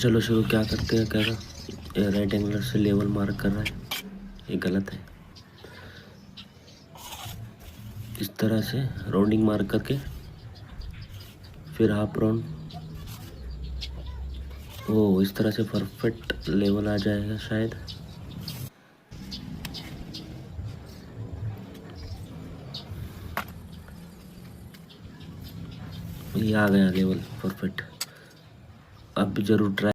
चलो शुरू क्या करते हैं। क्या ये राइट एंगल से लेवल मार्क कर रहा है, ये गलत है। इस तरह से राउंडिंग मार्क करके फिर हाफ राउंड, ओ इस तरह से परफेक्ट लेवल आ जाएगा शायद। ये आ गया लेवल परफेक्ट। अब जरूर ट्राई